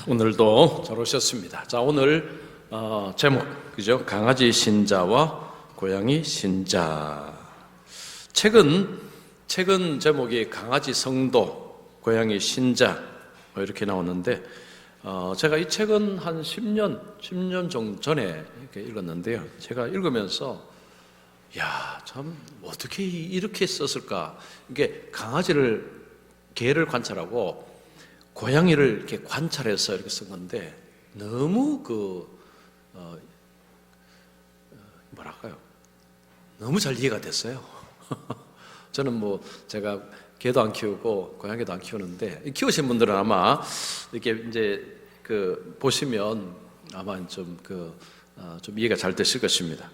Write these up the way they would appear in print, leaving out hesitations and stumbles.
오늘도 잘 오셨습니다. 자, 오늘 제목, 그죠? 강아지 신자와 고양이 신자. 책은 제목이 강아지 성도, 고양이 신자 뭐 이렇게 나오는데, 제가 이 책은 한 10년 정도 전에 이렇게 읽었는데요. 제가 읽으면서 참 어떻게 이렇게 썼을까? 이게 개를 관찰하고 고양이를 이렇게 관찰해서 이렇게 쓴 건데, 너무 너무 잘 이해가 됐어요. 저는 제가 개도 안 키우고 고양이도 안 키우는데, 키우신 분들은 아마 이렇게 이제 보시면 아마 좀 이해가 잘 되실 것입니다.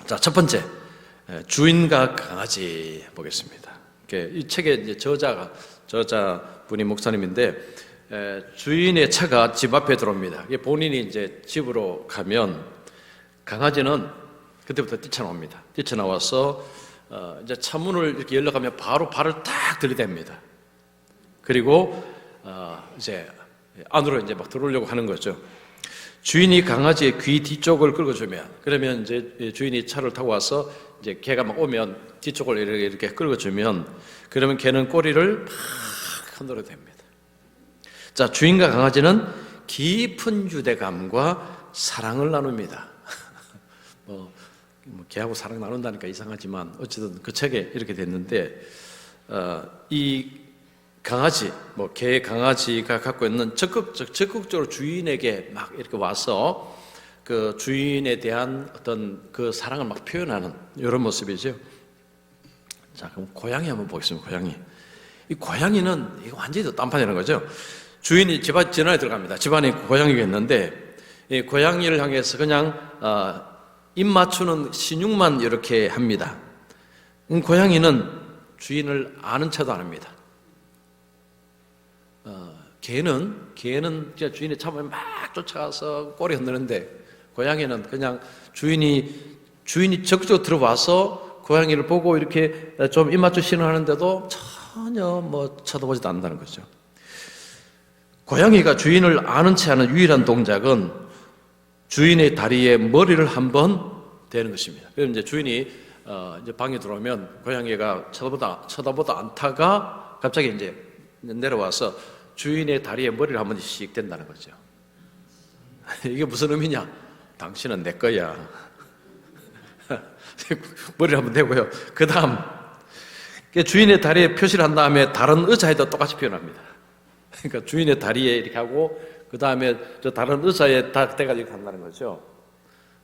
자, 첫 번째, 주인과 강아지 보겠습니다. 이 책의 이제 저자분이 목사님인데, 주인의 차가 집 앞에 들어옵니다. 본인이 이제 집으로 가면 강아지는 그때부터 뛰쳐나옵니다. 뛰쳐나와서 이제 차 문을 이렇게 열려가면 바로 발을 딱 들이댑니다. 그리고 이제 안으로 이제 막 들어오려고 하는 거죠. 주인이 강아지의 귀 뒤쪽을 긁어주면, 그러면 이제 주인이 차를 타고 와서 이제 개가 막 오면 뒤쪽을 이렇게 긁어주면, 그러면 개는 꼬리를 막 흔들어댑니다. 자, 주인과 강아지는 깊은 유대감과 사랑을 나눕니다. 개하고 사랑 나눈다니까 이상하지만 어쨌든 그 책에 이렇게 됐는데, 이 강아지, 개 강아지가 갖고 있는 적극적으로 주인에게 막 이렇게 와서 그 주인에 대한 어떤 그 사랑을 막 표현하는 이런 모습이죠. 자, 그럼 고양이 한번 보겠습니다. 이 고양이는 이거 완전히 딴판이라는 거죠. 주인이 집안 안에 들어갑니다. 집안에 고양이가 있는데, 이 고양이를 향해서 그냥 입 맞추는 신용만 이렇게 합니다. 고양이는 주인을 아는 척도 안 합니다. 개는 주인의 차에 막 쫓아가서 꼬리 흔드는데, 고양이는 그냥 주인이 적극적으로 들어와서 고양이를 보고 이렇게 좀 입맞추 신호하는데도 전혀 쳐다보지도 않는다는 거죠. 고양이가 주인을 아는 채 하는 유일한 동작은 주인의 다리에 머리를 한번 대는 것입니다. 그럼 이제 주인이 이제 방에 들어오면 고양이가 쳐다보다 않다가 갑자기 이제 내려와서 주인의 다리에 머리를 한 번씩 댄다는 거죠. 이게 무슨 의미냐? 당신은 내 거야. 머리를 한번 대고요. 그 다음 주인의 다리에 표시를 한 다음에 다른 의자에도 똑같이 표현합니다. 그러니까 주인의 다리에 이렇게 하고, 그 다음에 저 다른 의자에 다 대가 이렇게 한다는 거죠.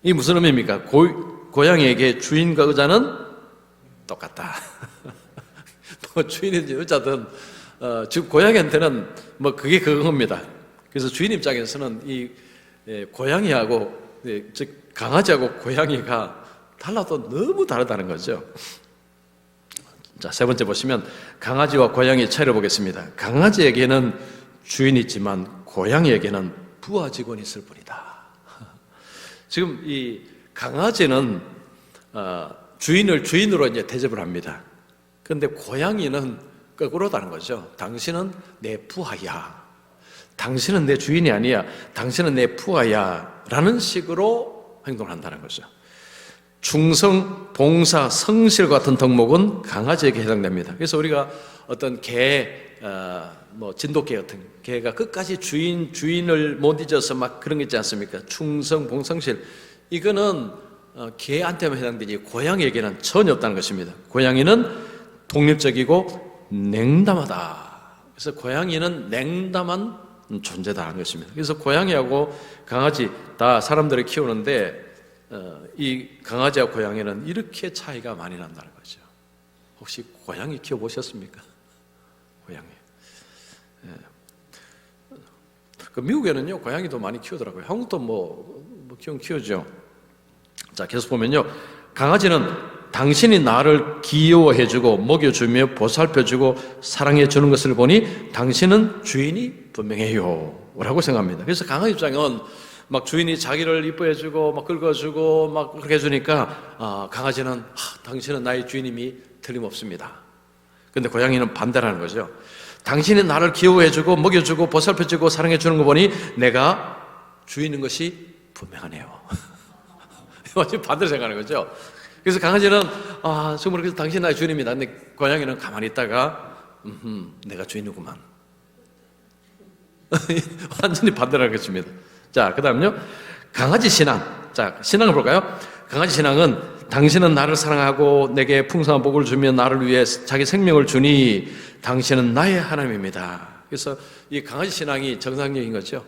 이게 무슨 의미입니까? 고양이에게 주인과 의자는 똑같다. 주인인지 의자든, 즉 고양이한테는 그게 그겁니다. 그래서 주인 입장에서는 이 고양이하고, 즉 강아지하고 고양이가 달라도 너무 다르다는 거죠. 자, 세 번째 보시면 강아지와 고양이의 차이를 보겠습니다. 강아지에게는 주인이 있지만 고양이에게는 부하 직원이 있을 뿐이다. 지금 이 강아지는 주인을 주인으로 이제 대접을 합니다. 그런데 고양이는 거꾸로다는 거죠. 당신은 내 부하야. 당신은 내 주인이 아니야. 당신은 내 부하야. 라는 식으로 행동을 한다는 거죠. 충성, 봉사, 성실 같은 덕목은 강아지에게 해당됩니다. 그래서 우리가 어떤 진돗개 같은 개가 끝까지 주인을 못 잊어서 막 그런 게 있지 않습니까? 충성, 봉성실. 이거는 개한테만 해당되지 고양이에게는 전혀 없다는 것입니다. 고양이는 독립적이고 냉담하다. 그래서 고양이는 냉담한 존재다라는 것입니다. 그래서 고양이하고 강아지 다 사람들이 키우는데, 이 강아지와 고양이는 이렇게 차이가 많이 난다는 거죠. 혹시 고양이 키워보셨습니까? 고양이. 미국에는요, 고양이도 많이 키우더라고요. 한국도 키우죠. 자, 계속 보면요. 강아지는 당신이 나를 귀여워해주고 먹여주며 보살펴주고 사랑해주는 것을 보니 당신은 주인이 분명해요 라고 생각합니다. 그래서 강아지 입장은 막 주인이 자기를 이뻐해주고 막 긁어주고 막 그렇게 해주니까 강아지는 당신은 나의 주인임이 틀림없습니다. 그런데 고양이는 반대라는 거죠. 당신이 나를 기호해주고 먹여주고 보살펴주고 사랑해주는 거 보니 내가 주인인 것이 분명하네요. 완전 반대로 생각하는 거죠. 그래서 강아지는 정말 그래서 당신 나의 주인입니다. 근데 고양이는 가만히 있다가 내가 주인이구만. 완전히 반대로 하겠습니다. 자, 그 다음요. 강아지 신앙. 자, 신앙을 볼까요? 강아지 신앙은 당신은 나를 사랑하고 내게 풍성한 복을 주며 나를 위해 자기 생명을 주니 당신은 나의 하나님입니다. 그래서 이 강아지 신앙이 정상적인 거죠.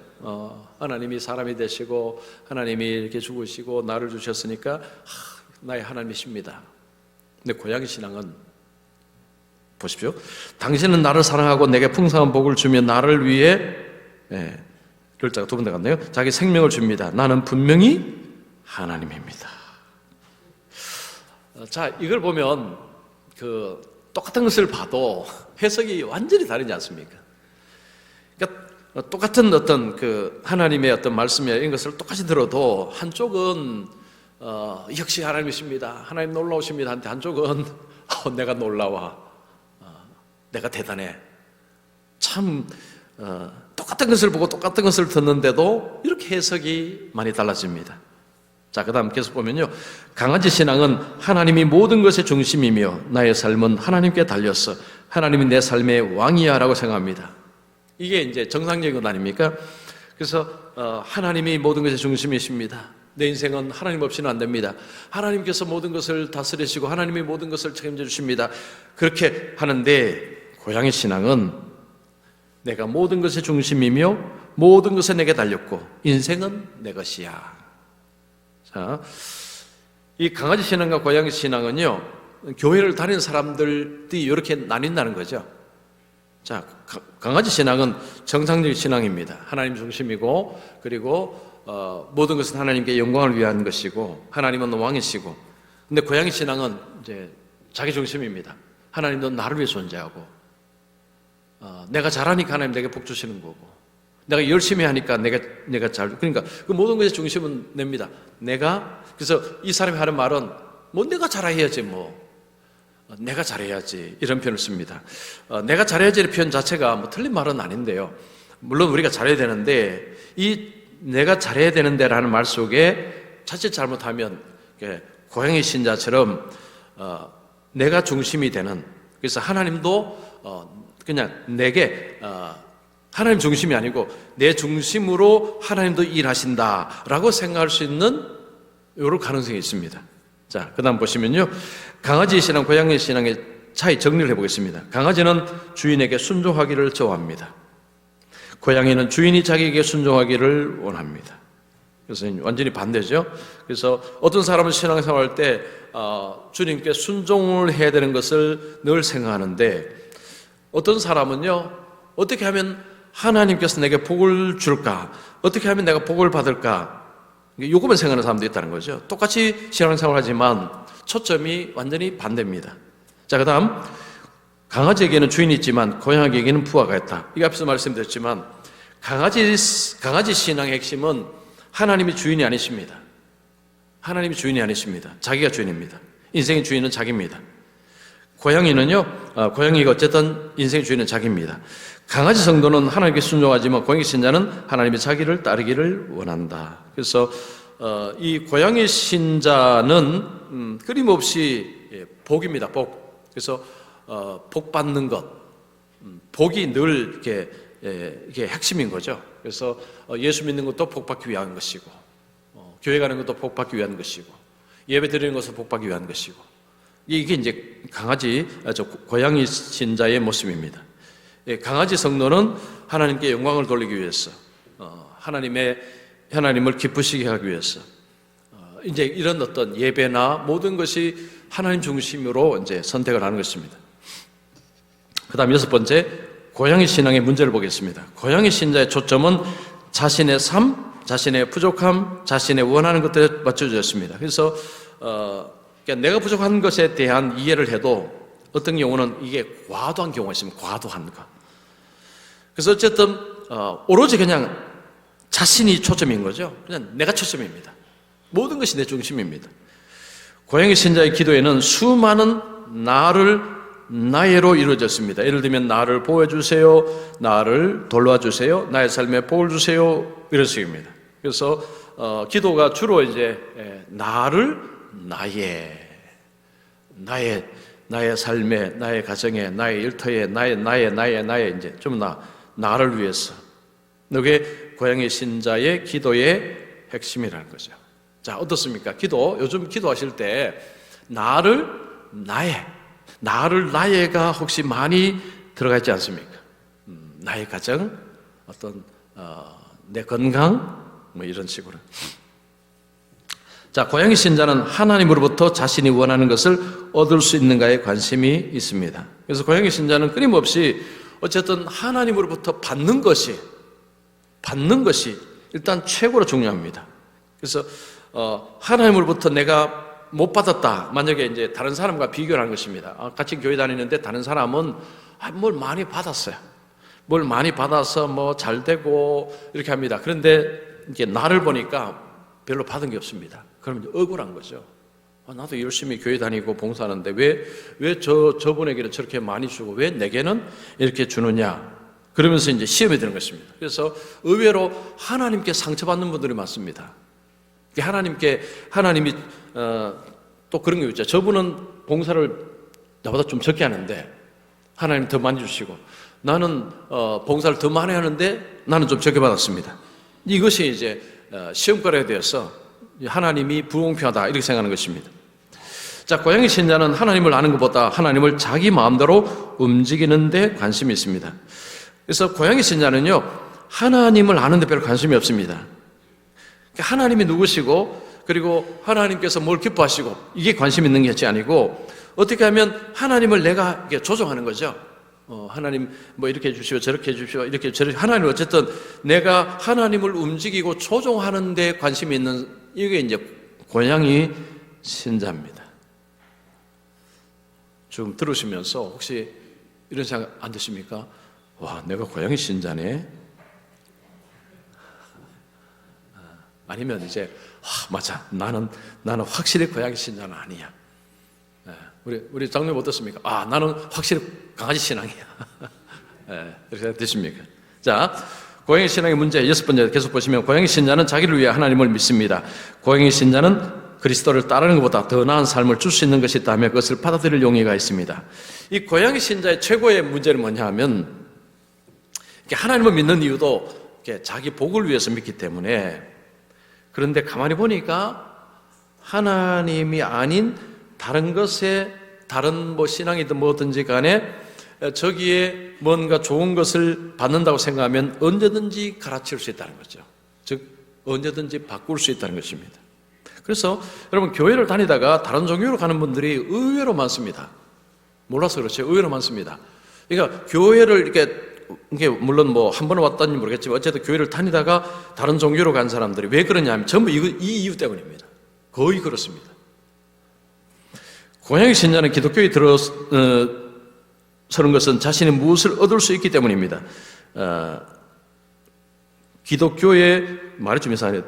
하나님이 사람이 되시고 하나님이 이렇게 죽으시고 나를 주셨으니까 나의 하나님이십니다. 근데 고양이 신앙은 보십시오. 당신은 나를 사랑하고 내게 풍성한 복을 주며 나를 위해 글자가 두 번 들어갔네요. 자기 생명을 줍니다. 나는 분명히 하나님입니다. 자, 이걸 보면 똑같은 것을 봐도 해석이 완전히 다르지 않습니까? 그러니까 똑같은 어떤 하나님의 어떤 말씀이나 이런 것을 똑같이 들어도 한쪽은 역시 하나님이십니다. 하나님 놀라우십니다. 한쪽은 내가 놀라워. 내가 대단해. 참 똑같은 것을 보고 똑같은 것을 듣는데도 이렇게 해석이 많이 달라집니다. 자, 그 다음 계속 보면요. 강아지 신앙은 하나님이 모든 것의 중심이며 나의 삶은 하나님께 달렸어. 하나님이 내 삶의 왕이야 라고 생각합니다. 이게 이제 정상적인 것 아닙니까? 그래서 하나님이 모든 것의 중심이십니다. 내 인생은 하나님 없이는 안 됩니다. 하나님께서 모든 것을 다스리시고 하나님이 모든 것을 책임져 주십니다. 그렇게 하는데 고양이 신앙은 내가 모든 것의 중심이며 모든 것에 내게 달렸고 인생은 내 것이야. 자, 이 강아지 신앙과 고양이 신앙은요, 교회를 다니는 사람들이 이렇게 나뉜다는 거죠. 자, 강아지 신앙은 정상적인 신앙입니다. 하나님 중심이고, 그리고 모든 것은 하나님께 영광을 위한 것이고, 하나님은 왕이시고, 근데 고양이 신앙은 이제 자기 중심입니다. 하나님도 나를 위해 존재하고, 내가 잘하니까 하나님 내게 복 주시는 거고, 내가 열심히 하니까 내가 그러니까 그 모든 것의 중심은 냅니다. 그래서 이 사람이 하는 말은 내가 잘해야지 내가 잘해야지 이런 표현을 씁니다. 내가 잘해야지 이런 표현 자체가 틀린 말은 아닌데요. 물론 우리가 잘해야 되는데 이 내가 잘해야 되는데라는 말 속에 자칫 잘못하면 고양이 신자처럼 내가 중심이 되는, 그래서 하나님도 그냥 내게 하나님 중심이 아니고 내 중심으로 하나님도 일하신다라고 생각할 수 있는 이런 가능성이 있습니다. 자, 그 다음 보시면요. 강아지 신앙, 고양이 신앙의 차이 정리를 해보겠습니다. 강아지는 주인에게 순종하기를 좋아합니다. 고양이는 주인이 자기에게 순종하기를 원합니다. 그래서 완전히 반대죠. 그래서 어떤 사람은 신앙생활 할 때 주님께 순종을 해야 되는 것을 늘 생각하는데 어떤 사람은요, 어떻게 하면 하나님께서 내게 복을 줄까? 어떻게 하면 내가 복을 받을까? 요것만 생각하는 사람도 있다는 거죠. 똑같이 신앙생활 하지만 초점이 완전히 반대입니다. 자, 그 다음 강아지에게는 주인이 있지만 고양이에게는 부하가 있다. 이거 앞에서 말씀드렸지만 강아지 신앙의 핵심은 하나님이 주인이 아니십니다. 하나님이 주인이 아니십니다. 자기가 주인입니다. 인생의 주인은 자기입니다. 고양이는요, 고양이가 어쨌든 인생의 주인은 자기입니다. 강아지 성도는 하나님께 순종하지만 고양이 신자는 하나님의 자기를 따르기를 원한다. 그래서 이 고양이 신자는 끊임없이 복입니다. 복. 그래서 복 받는 것, 복이 늘 이게 핵심인 거죠. 그래서 예수 믿는 것도 복 받기 위한 것이고, 교회 가는 것도 복 받기 위한 것이고, 예배 드리는 것도 복 받기 위한 것이고, 이게 이제 고양이 신자의 모습입니다. 강아지 성도는 하나님께 영광을 돌리기 위해서, 하나님을 기쁘시게 하기 위해서, 이제 이런 어떤 예배나 모든 것이 하나님 중심으로 이제 선택을 하는 것입니다. 그 다음 6번째, 고양이 신앙의 문제를 보겠습니다. 고양이 신자의 초점은 자신의 삶, 자신의 부족함, 자신의 원하는 것들에 맞춰졌습니다. 그래서 내가 부족한 것에 대한 이해를 해도 어떤 경우는 이게 과도한 경우가 있습니다. 과도한 것. 그래서 어쨌든 오로지 그냥 자신이 초점인 거죠. 그냥 내가 초점입니다. 모든 것이 내 중심입니다. 고양이 신자의 기도에는 수많은 나를 나예로 이루어졌습니다. 예를 들면 나를 보호해주세요, 나를 돌봐주세요, 나의 삶에 복을 주세요, 이런 식입니다. 그래서 기도가 주로 이제 나를 나의 삶에, 나의 가정에, 나의 일터에, 나의 이제 좀 나를 위해서. 이게 고향의 신자의 기도의 핵심이라는 거죠. 자, 어떻습니까? 요즘 기도하실 때 나를 나의가 혹시 많이 들어가 있지 않습니까? 나의 가정, 어떤 내 건강, 뭐 이런 식으로. 자, 고향의 신자는 하나님으로부터 자신이 원하는 것을 얻을 수 있는가에 관심이 있습니다. 그래서 고향의 신자는 끊임없이 어쨌든 하나님으로부터 받는 것이 일단 최고로 중요합니다. 그래서 하나님으로부터 내가 못 받았다. 만약에 이제 다른 사람과 비교를 하는 것입니다. 같이 교회 다니는데 다른 사람은 뭘 많이 받았어요. 뭘 많이 받아서 뭐 잘 되고 이렇게 합니다. 그런데 이게 나를 보니까 별로 받은 게 없습니다. 그러면 이제 억울한 거죠. 나도 열심히 교회 다니고 봉사하는데 왜 저분에게는 저렇게 많이 주고 왜 내게는 이렇게 주느냐. 그러면서 이제 시험에 드는 것입니다. 그래서 의외로 하나님께 상처받는 분들이 많습니다. 하나님이 또 그런 게 있죠. 저분은 봉사를 나보다 좀 적게 하는데 하나님 더 많이 주시고 나는 봉사를 더 많이 하는데 나는 좀 적게 받았습니다. 이것이 이제 시험거리가 되어서 하나님이 불공평하다 이렇게 생각하는 것입니다. 자, 고향의 신자는 하나님을 아는 것보다 하나님을 자기 마음대로 움직이는 데 관심이 있습니다. 그래서 고향의 신자는요, 하나님을 아는 데 별로 관심이 없습니다. 하나님이 누구시고 그리고 하나님께서 뭘 기뻐하시고 이게 관심 있는 것이 아니고 어떻게 하면 하나님을 내가 조종하는 거죠. 하나님 뭐 이렇게 해주시오 저렇게 해주시오 이렇게 저렇게 하나님 어쨌든 내가 하나님을 움직이고 조종하는 데 관심이 있는 이게 이제 고향의 신자입니다. 지금 들으시면서 혹시 이런 생각 안 드십니까? 와, 내가 고향의 신자네. 아니면 이제 맞아 나는 확실히 고향의 신자는 아니야. 우리 장로님 어떻습니까? 나는 확실히 강아지 신앙이야. 이렇게 되십니까? 자, 고향의 신앙의 문제 6번째 계속 보시면 고향의 신자는 자기를 위해 하나님을 믿습니다. 고향의 신자는 그리스도를 따르는 것보다 더 나은 삶을 줄 수 있는 것이 있다면 그것을 받아들일 용의가 있습니다. 이 고향의 신자의 최고의 문제는 뭐냐 하면 하나님을 믿는 이유도 자기 복을 위해서 믿기 때문에 그런데 가만히 보니까 하나님이 아닌 다른 것에 다른 뭐 신앙이든 뭐든지 간에 저기에 뭔가 좋은 것을 받는다고 생각하면 언제든지 갈아치울 수 있다는 거죠. 즉 언제든지 바꿀 수 있다는 것입니다. 그래서 여러분 교회를 다니다가 다른 종교로 가는 분들이 의외로 많습니다. 몰라서 그렇죠. 의외로 많습니다. 그러니까 교회를 이게 물론 뭐 한 번 왔다는지 모르겠지만 어쨌든 교회를 다니다가 다른 종교로 간 사람들이 왜 그러냐 하면 전부 이 이유 때문입니다. 거의 그렇습니다. 고향의 신자는 기독교에 들어서는 것은 자신이 무엇을 얻을 수 있기 때문입니다. 기독교에 말이 좀 이상하네요.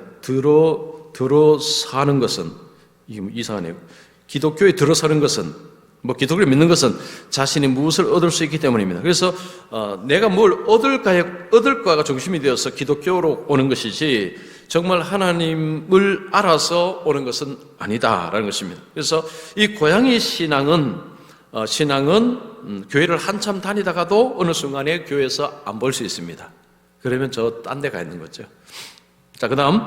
들어 사는 것은 이상하네요. 기독교에 들어서는 것은 기독교를 믿는 것은 자신이 무엇을 얻을 수 있기 때문입니다. 그래서 내가 뭘 얻을까가 중심이 되어서 기독교로 오는 것이지 정말 하나님을 알아서 오는 것은 아니다라는 것입니다. 그래서 이 고향의 신앙은 교회를 한참 다니다가도 어느 순간에 교회에서 안 볼 수 있습니다. 그러면 저 딴 데 가 있는 거죠. 자, 그 다음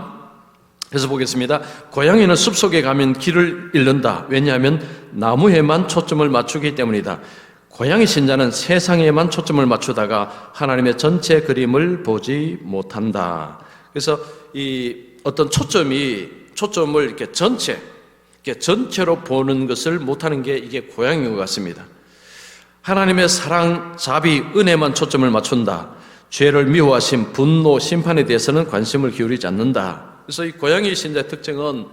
그래서 보겠습니다. 고양이는 숲속에 가면 길을 잃는다. 왜냐하면 나무에만 초점을 맞추기 때문이다. 고양이 신자는 세상에만 초점을 맞추다가 하나님의 전체 그림을 보지 못한다. 그래서 이 어떤 초점을 이렇게 전체로 보는 것을 못하는 게 이게 고양이인 것 같습니다. 하나님의 사랑, 자비, 은혜만 초점을 맞춘다. 죄를 미워하심, 분노, 심판에 대해서는 관심을 기울이지 않는다. 그래서 이 고양이 신자의 특징은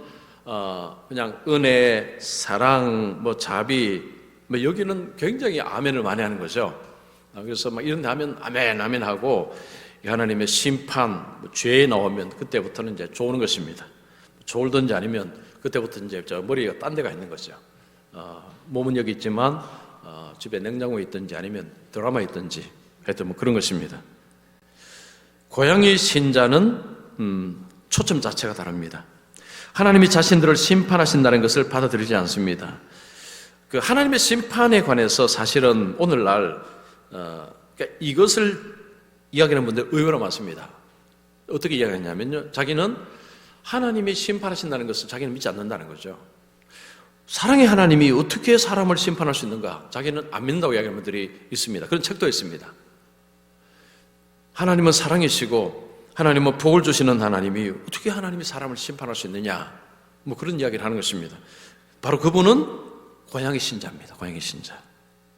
그냥 은혜, 사랑, 자비, 여기는 굉장히 아멘을 많이 하는 거죠. 그래서 이런 데 하면 아멘, 아멘 하고 하나님의 심판, 죄에 나오면 그때부터는 이제 좋은 것입니다. 좋을든지 아니면 그때부터 이제 저 머리가 딴 데가 있는 거죠. 몸은 여기 있지만 집에 냉장고에 있든지 아니면 드라마에 있든지 하여튼 뭐 그런 것입니다. 고양이 신자는 초점 자체가 다릅니다. 하나님이 자신들을 심판하신다는 것을 받아들이지 않습니다. 그 하나님의 심판에 관해서 사실은 오늘날 그러니까 이것을 이야기하는 분들 의외로 많습니다. 어떻게 이야기하냐면요, 자기는 하나님이 심판하신다는 것을 자기는 믿지 않는다는 거죠. 사랑의 하나님이 어떻게 사람을 심판할 수 있는가? 자기는 안 믿는다고 이야기하는 분들이 있습니다. 그런 책도 있습니다. 하나님은 사랑이시고 하나님은 복을 주시는 하나님이 어떻게 하나님이 사람을 심판할 수 있느냐? 뭐 그런 이야기를 하는 것입니다. 바로 그분은 고양이 신자입니다. 고양이 신자.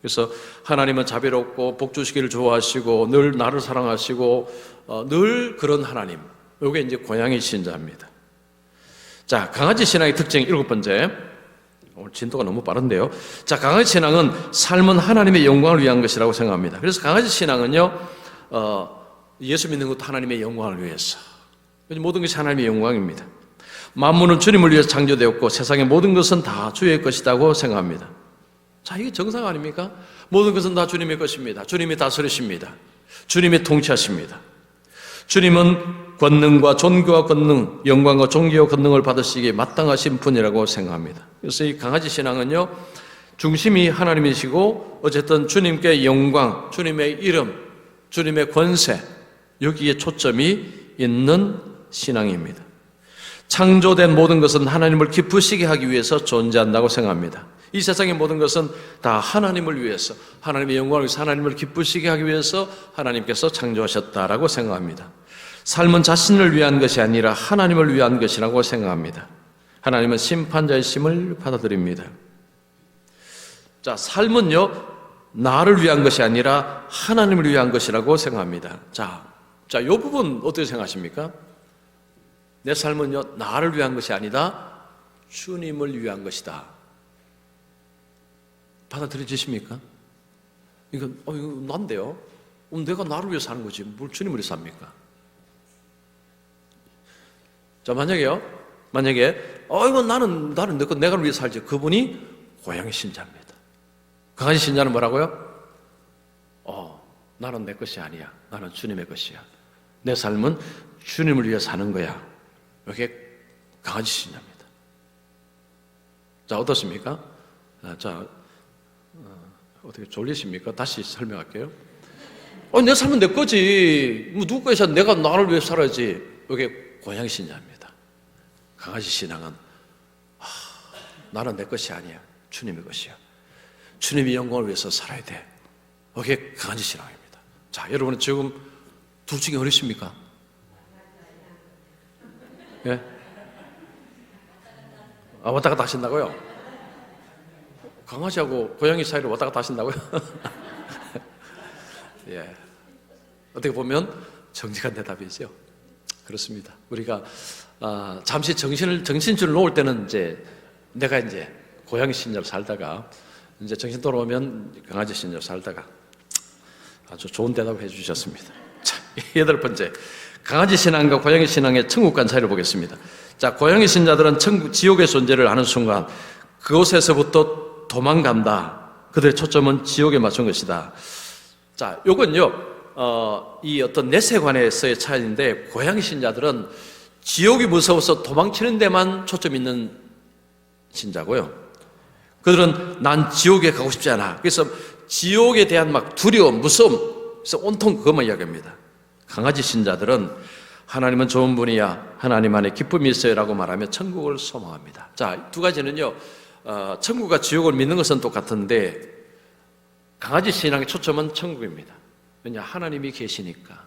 그래서 하나님은 자비롭고 복 주시기를 좋아하시고 늘 나를 사랑하시고 늘 그런 하나님. 이게 이제 고양이 신자입니다. 자, 강아지 신앙의 특징 7번째. 오늘 진도가 너무 빠른데요. 자, 강아지 신앙은 삶은 하나님의 영광을 위한 것이라고 생각합니다. 그래서 강아지 신앙은요, 예수 믿는 것도 하나님의 영광을 위해서. 모든 것이 하나님의 영광입니다. 만물은 주님을 위해서 창조되었고 세상의 모든 것은 다 주의 것이라고 생각합니다. 자, 이게 정상 아닙니까? 모든 것은 다 주님의 것입니다. 주님이 다스리십니다. 주님이 통치하십니다. 주님은 권능과 존귀와 권능, 영광과 존귀와 권능을 받으시기에 마땅하신 분이라고 생각합니다. 그래서 이 강아지 신앙은요, 중심이 하나님이시고 어쨌든 주님께 영광, 주님의 이름, 주님의 권세, 여기에 초점이 있는 신앙입니다. 창조된 모든 것은 하나님을 기쁘시게 하기 위해서 존재한다고 생각합니다. 이 세상의 모든 것은 다 하나님을 위해서, 하나님의 영광을 위해서, 하나님을 기쁘시게 하기 위해서 하나님께서 창조하셨다라고 생각합니다. 삶은 자신을 위한 것이 아니라 하나님을 위한 것이라고 생각합니다. 하나님은 심판자이심을 받아들입니다. 자, 삶은요, 나를 위한 것이 아니라 하나님을 위한 것이라고 생각합니다. 자, 이 부분 어떻게 생각하십니까? 내 삶은요, 나를 위한 것이 아니다, 주님을 위한 것이다. 받아들여지십니까? 이거 난데요? 내가 나를 위해서 사는 거지, 뭘 주님을 위해서 삽니까? 자, 만약에, 이건 나는 내가 위해서 살지. 그분이 고양이 신자입니다. 강아지 신자는 뭐라고요? 나는 내 것이 아니야. 나는 주님의 것이야. 내 삶은 주님을 위해 사는 거야. 이게 강아지 신자입니다. 자, 어떻습니까? 어떻게 졸리십니까? 다시 설명할게요. 내 삶은 내 거지. 누구 것이야? 내가 나를 위해 살아야지. 이게 고양이 신자입니다. 강아지 신앙은 나는 내 것이 아니야. 주님의 것이야. 주님의 영광을 위해서 살아야 돼. 이게 강아지 신앙입니다. 자, 여러분은 지금 둘 중에 어디십니까? 예? 왔다 갔다 하신다고요? 강아지하고 고양이 사이를 왔다 갔다 하신다고요? 예. 어떻게 보면 정직한 대답이죠. 그렇습니다. 우리가 잠시 정신줄을 놓을 때는 내가 고양이 신자로 살다가 정신 돌아오면 강아지 신자로 살다가 아주 좋은 대답을 해주셨습니다. 자, 8번째, 강아지 신앙과 고양이 신앙의 천국 간 차이를 보겠습니다. 자, 고양이 신자들은 지옥의 존재를 아는 순간 그곳에서부터 도망간다. 그들의 초점은 지옥에 맞춘 것이다. 자, 요건요, 이 어떤 내세관에서의 차이인데, 고양이 신자들은 지옥이 무서워서 도망치는 데만 초점 있는 신자고요. 그들은 난 지옥에 가고 싶지 않아. 그래서 지옥에 대한 두려움, 무서움, 그래서 온통 그것만 이야기합니다. 강아지 신자들은 하나님은 좋은 분이야, 하나님 안에 기쁨이 있어요 라고 말하며 천국을 소망합니다. 자, 두 가지는요, 천국과 지옥을 믿는 것은 똑같은데 강아지 신앙의 초점은 천국입니다. 왜냐, 하나님이 계시니까.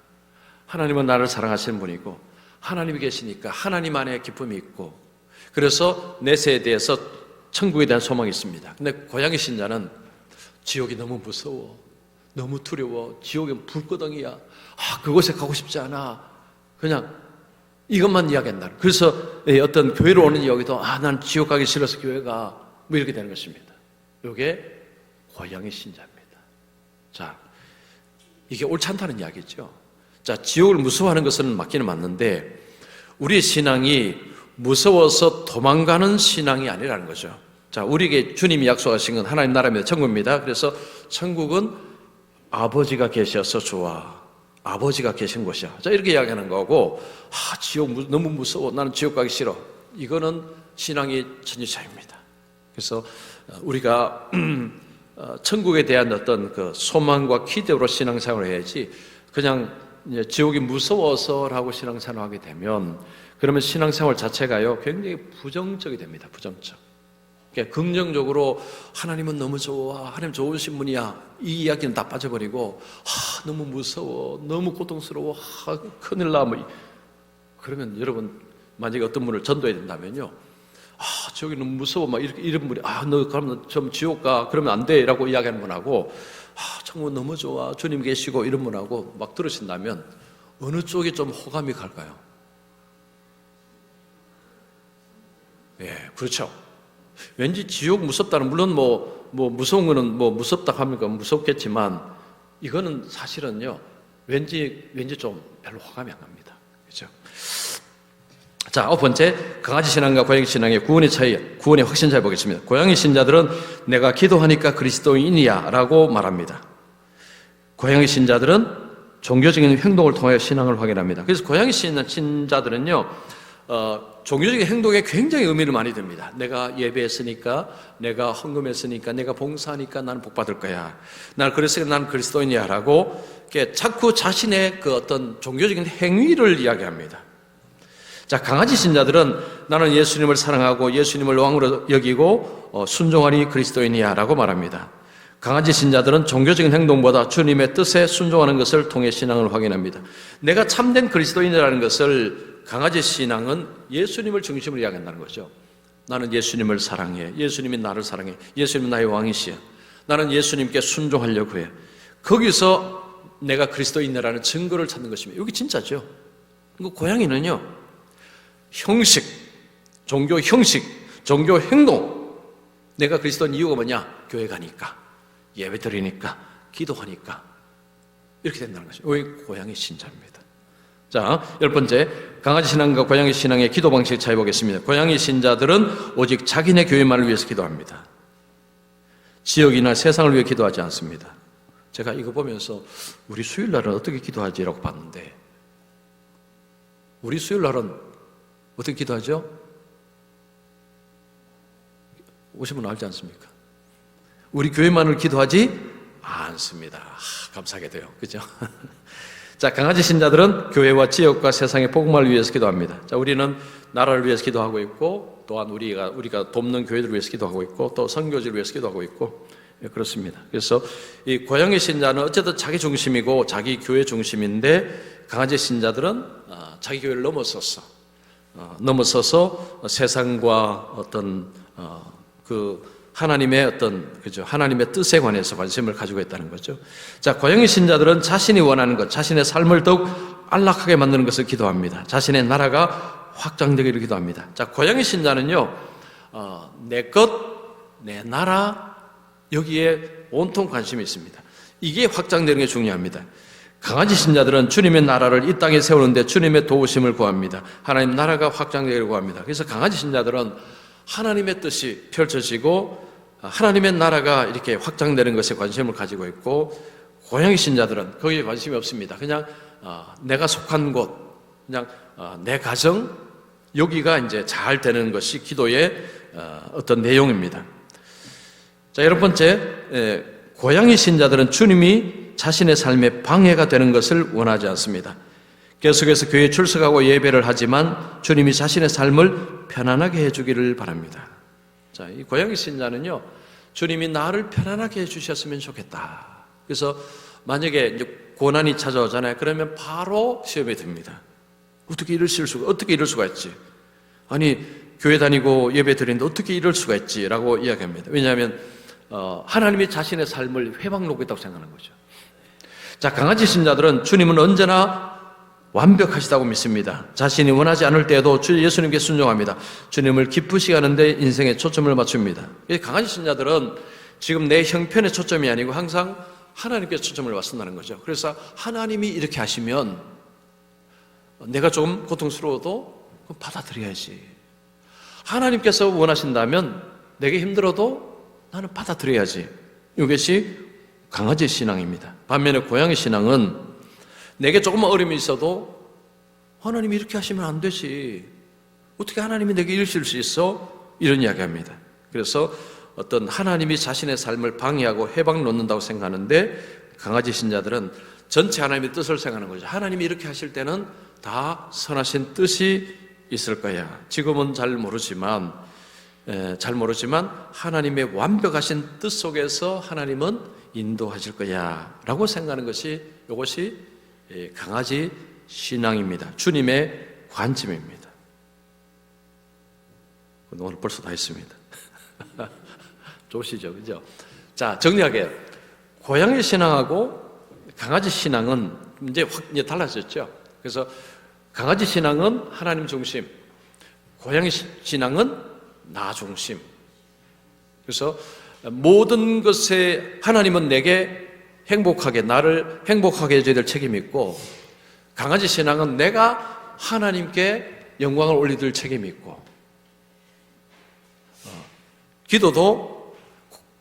하나님은 나를 사랑하시는 분이고 하나님이 계시니까 하나님 안에 기쁨이 있고, 그래서 내세에 대해서 천국에 대한 소망이 있습니다. 근데 고양이 신자는 지옥이 너무 무서워, 너무 두려워, 지옥은 불구덩이야, 그곳에 가고 싶지 않아, 그냥 이것만 이야기한다. 그래서 어떤 교회로 오는 이야기도 난 지옥 가기 싫어서 교회 가, 뭐 이렇게 되는 것입니다. 이게 고양이 신자입니다. 자, 이게 옳지 않다는 이야기죠. 자, 지옥을 무서워하는 것은 맞기는 맞는데 우리의 신앙이 무서워서 도망가는 신앙이 아니라는 거죠. 자, 우리에게 주님이 약속하신 건 하나님 나라입니다. 천국입니다. 그래서 천국은 아버지가 계셔서 좋아. 아버지가 계신 곳이야. 자, 이렇게 이야기하는 거고, 지옥 너무 무서워. 나는 지옥 가기 싫어. 이거는 신앙의 전유차입니다. 그래서 우리가 천국에 대한 어떤 그 소망과 기대로 신앙생활을 해야지, 그냥 지옥이 무서워서라고 신앙생활을 하게 되면, 그러면 신앙생활 자체가요 굉장히 부정적이 됩니다. 부정적. 그러니까 긍정적으로 하나님은 너무 좋아, 하나님 좋으신 분이야, 이 이야기는 다 빠져버리고, 너무 무서워, 너무 고통스러워, 큰일 나, 뭐 그러면 여러분 만약에 어떤 분을 전도해야 된다면요, 저기 너무 무서워, 막 이런 분이, 너 그러면 좀 지옥 가, 그러면 안 돼, 라고 이야기하는 분하고, 천국 너무 좋아, 주님 계시고, 이런 분하고 막 들으신다면 어느 쪽이 좀 호감이 갈까요? 예, 그렇죠. 왠지 지옥 무섭다는, 물론 무서운 거는 무섭다 하니까 무섭겠지만, 이거는 사실은요, 왠지 좀 별로 호감이 안 갑니다. 그렇죠? 자, 9번째, 강아지 신앙과 고양이 신앙의 구원의 차이, 구원의 확신차이 보겠습니다. 고양이 신자들은 내가 기도하니까 그리스도인이야 라고 말합니다. 고양이 신자들은 종교적인 행동을 통하여 신앙을 확인합니다. 그래서 고양이 신자들은요, 종교적인 행동에 굉장히 의미를 많이 듭니다. 내가 예배했으니까, 내가 헌금했으니까, 내가 봉사하니까 나는 복 받을 거야. 난 그랬으니까 나는 그리스도인이야 라고 자꾸 자신의 그 어떤 종교적인 행위를 이야기합니다. 자, 강아지 신자들은 나는 예수님을 사랑하고 예수님을 왕으로 여기고 순종하니 그리스도인이야 라고 말합니다. 강아지 신자들은 종교적인 행동보다 주님의 뜻에 순종하는 것을 통해 신앙을 확인합니다. 내가 참된 그리스도인이라는 것을, 강아지 신앙은 예수님을 중심으로 이야기한다는 거죠. 나는 예수님을 사랑해. 예수님이 나를 사랑해. 예수님은 나의 왕이시여. 나는 예수님께 순종하려고 해. 거기서 내가 그리스도인이라는 증거를 찾는 것입니다. 이게 진짜죠. 고양이는요, 형식, 종교 형식, 종교 행동. 내가 그리스도인 이유가 뭐냐? 교회 가니까, 예배 드리니까, 기도하니까. 이렇게 된다는 것이죠. 왜 고양이 신자입니다. 자, 10번째, 강아지 신앙과 고양이 신앙의 기도 방식 차이 보겠습니다. 고양이 신자들은 오직 자기네 교회만을 위해서 기도합니다. 지역이나 세상을 위해 기도하지 않습니다. 제가 이거 보면서 우리 수요일날은 어떻게 기도하지라고 봤는데, 우리 수요일날은 어떻게 기도하죠? 오신 분 알지 않습니까? 우리 교회만을 기도하지 않습니다. 감사하게도요. 그죠? 자, 강아지 신자들은 교회와 지역과 세상의 복음을 위해서 기도합니다. 자, 우리는 나라를 위해서 기도하고 있고, 또한 우리가 돕는 교회들을 위해서 기도하고 있고, 또 선교지를 위해서 기도하고 있고, 그렇습니다. 그래서 이 고양이 신자는 어쨌든 자기 중심이고 자기 교회 중심인데, 강아지 신자들은 자기 교회를 넘어서서 세상과 어떤 하나님의 하나님의 뜻에 관해서 관심을 가지고 있다는 거죠. 자, 고양이 신자들은 자신이 원하는 것, 자신의 삶을 더욱 안락하게 만드는 것을 기도합니다. 자신의 나라가 확장되기를 기도합니다. 자, 고양이 신자는요, 내 것, 내 나라, 여기에 온통 관심이 있습니다. 이게 확장되는 게 중요합니다. 강아지 신자들은 주님의 나라를 이 땅에 세우는데 주님의 도우심을 구합니다. 하나님 나라가 확장되기를 구합니다. 그래서 강아지 신자들은 하나님의 뜻이 펼쳐지고 하나님의 나라가 이렇게 확장되는 것에 관심을 가지고 있고, 고양이 신자들은 거기에 관심이 없습니다. 그냥 내가 속한 곳, 그냥 내 가정, 여기가 이제 잘 되는 것이 기도의 어떤 내용입니다. 자, 11번째, 고양이 신자들은 주님이 자신의 삶에 방해가 되는 것을 원하지 않습니다. 계속해서 교회에 출석하고 예배를 하지만 주님이 자신의 삶을 편안하게 해주기를 바랍니다. 자, 이 고양이 신자는요, 주님이 나를 편안하게 해주셨으면 좋겠다. 그래서 만약에 이제 고난이 찾아오잖아요. 그러면 바로 시험에 듭니다. 어떻게 이럴 수가 있지? 아니, 교회 다니고 예배 드리는데 어떻게 이럴 수가 있지? 라고 이야기합니다. 왜냐하면 하나님이 자신의 삶을 회방놓고 있다고 생각하는 거죠. 자, 강아지 신자들은 주님은 언제나 완벽하시다고 믿습니다. 자신이 원하지 않을 때에도 예수님께 순종합니다. 주님을 기쁘시게 하는데 인생에 초점을 맞춥니다. 강아지 신자들은 지금 내 형편에 초점이 아니고 항상 하나님께 초점을 맞춘다는 거죠. 그래서 하나님이 이렇게 하시면 내가 좀 고통스러워도 받아들여야지. 하나님께서 원하신다면 내게 힘들어도 나는 받아들여야지. 이것이 강아지 신앙입니다. 반면에 고양이 신앙은 내게 조금만 어려움이 있어도 하나님이 이렇게 하시면 안 되지. 어떻게 하나님이 내게 이러실 수 있어? 이런 이야기합니다. 그래서 어떤 하나님이 자신의 삶을 방해하고 해방 놓는다고 생각하는데 강아지 신자들은 전체 하나님의 뜻을 생각하는 거죠. 하나님이 이렇게 하실 때는 다 선하신 뜻이 있을 거야. 지금은 잘 모르지만 하나님의 완벽하신 뜻 속에서 하나님은 인도하실 거야 라고 생각하는 것이 이것이 강아지 신앙입니다. 주님의 관점입니다. 오늘 벌써 다 했습니다. 좋으시죠? 그죠? 자, 정리하게요. 고양이 신앙하고 강아지 신앙은 이제 달라졌죠. 그래서 강아지 신앙은 하나님 중심, 고양이 신앙은 나 중심. 그래서 모든 것에 하나님은 내게 나를 행복하게 해줘야 될 책임이 있고, 강아지 신앙은 내가 하나님께 영광을 올리들 책임이 있고, 기도도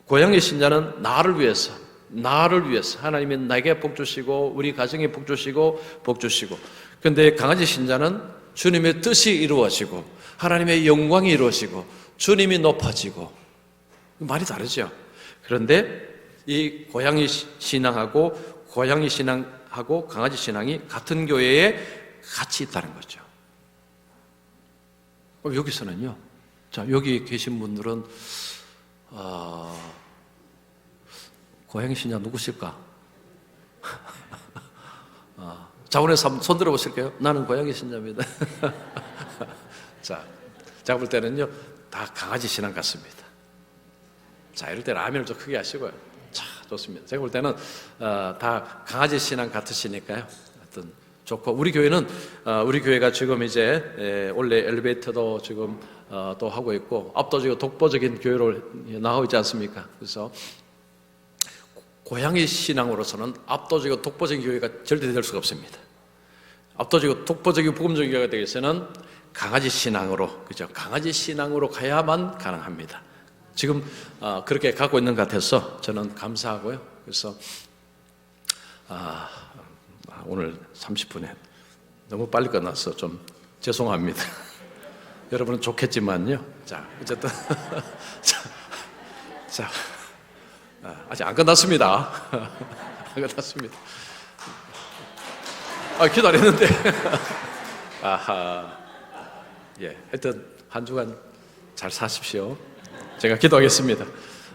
고양이 신자는 나를 위해서 하나님이 나에게 복 주시고 우리 가정에 복 주시고 그런데 강아지 신자는 주님의 뜻이 이루어지고 하나님의 영광이 이루어지고 주님이 높아지고 말이 다르죠. 그런데 이 고양이 신앙하고 강아지 신앙이 같은 교회에 같이 있다는 거죠. 여기서는요. 자, 여기 계신 분들은 고양이 신자 누구실까? 자원에서 한번 손 들어보실까요? 나는 고양이 신자입니다. 자, 제가 볼 때는요, 다 강아지 신앙 같습니다. 자, 이럴 때는 아멘을 좀 크게 하시고요. 자, 좋습니다. 제가 볼 때는 다 강아지 신앙 같으시니까요. 하여튼 좋고, 우리 교회가 지금 이제 원래 엘리베이터도 지금 또 하고 있고 압도적이고 독보적인 교회로 나가고 있지 않습니까? 그래서 고양이 신앙으로서는 압도적이고 독보적인 교회가 절대 될 수가 없습니다. 압도적이고 독보적이고 복음적인 교회가 되기 위해서는 강아지 신앙으로, 그죠? 강아지 신앙으로 가야만 가능합니다. 지금 그렇게 갖고 있는 것 같아서 저는 감사하고요. 그래서 오늘 30분에 너무 빨리 끝나서 좀 죄송합니다. 여러분은 좋겠지만요. 자, 어쨌든 자, 아직 안 끝났습니다. 안 끝났습니다. 기도 안 했는데. 아하. 예, 하여튼 한 주간 잘 사십시오. 제가 기도하겠습니다.